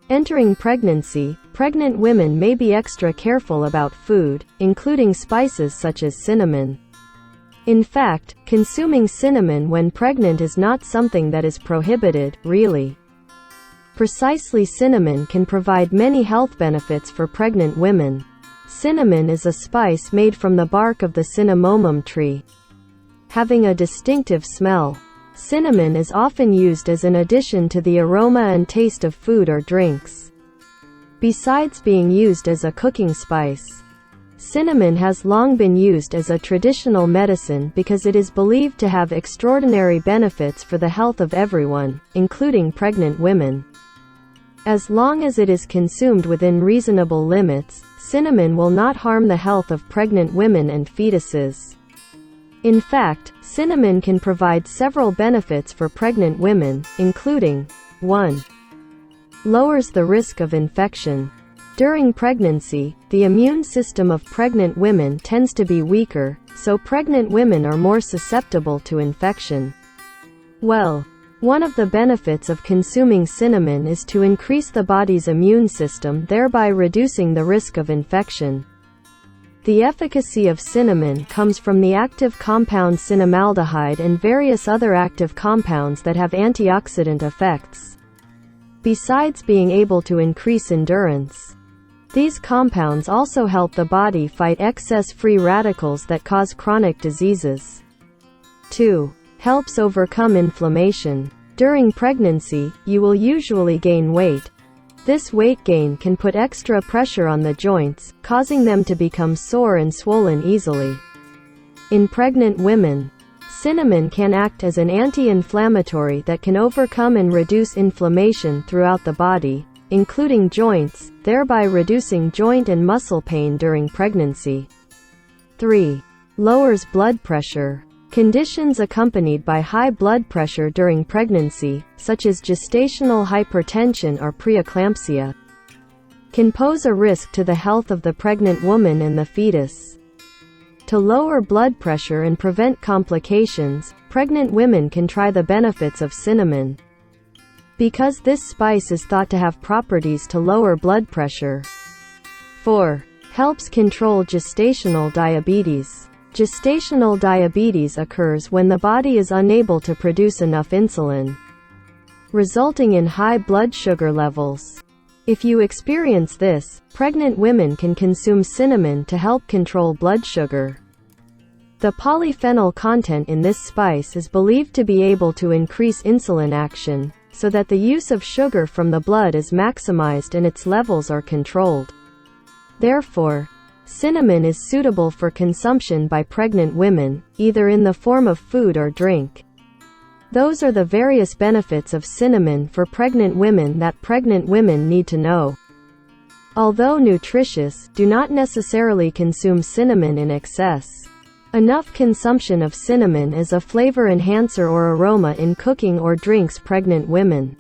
Entering pregnancy, pregnant women may be extra careful about food, including spices such as cinnamon. In fact, consuming cinnamon when pregnant is not something that is prohibited, really. Precisely, cinnamon can provide many health benefits for pregnant women. Cinnamon is a spice made from the bark of the Cinnamomum tree. Having a distinctive smell, cinnamon is often used as an addition to the aroma and taste of food or drinks. Besides being used as a cooking spice, cinnamon has long been used as a traditional medicine because it is believed to have extraordinary benefits for the health of everyone, including pregnant women. As long as it is consumed within reasonable limits, cinnamon will not harm the health of pregnant women and fetuses. In fact, cinnamon can provide several benefits for pregnant women, including 1. Lowers the risk of infection. During pregnancy, the immune system of pregnant women tends to be weaker, so pregnant women are more susceptible to infection. One of the benefits of consuming cinnamon is to increase the body's immune system, thereby reducing the risk of infection. The efficacy of cinnamon comes from the active compound cinnamaldehyde and various other active compounds that have antioxidant effects. Besides being able to increase endurance, these compounds also help the body fight excess free radicals that cause chronic diseases. 2. Helps overcome inflammation. During pregnancy, you will usually gain weight. This weight gain can put extra pressure on the joints, causing them to become sore and swollen easily. In pregnant women, cinnamon can act as an anti-inflammatory that can overcome and reduce inflammation throughout the body, including joints, thereby reducing joint and muscle pain during pregnancy. 3. Lowers blood pressure. Conditions accompanied by high blood pressure during pregnancy, such as gestational hypertension or preeclampsia, can pose a risk to the health of the pregnant woman and the fetus. To lower blood pressure and prevent complications, pregnant women can try the benefits of cinnamon, because this spice is thought to have properties to lower blood pressure. 4. Helps control gestational diabetes. Gestational diabetes occurs when the body is unable to produce enough insulin, resulting in high blood sugar levels. If you experience this, pregnant women can consume cinnamon to help control blood sugar. The polyphenol content in this spice is believed to be able to increase insulin action, so that the use of sugar from the blood is maximized and its levels are controlled. Therefore, cinnamon is suitable for consumption by pregnant women, either in the form of food or drink. Those are the various benefits of cinnamon for pregnant women that pregnant women need to know. Although nutritious, do not necessarily consume cinnamon in excess. Enough consumption of cinnamon is a flavor enhancer or aroma in cooking or drinks pregnant women.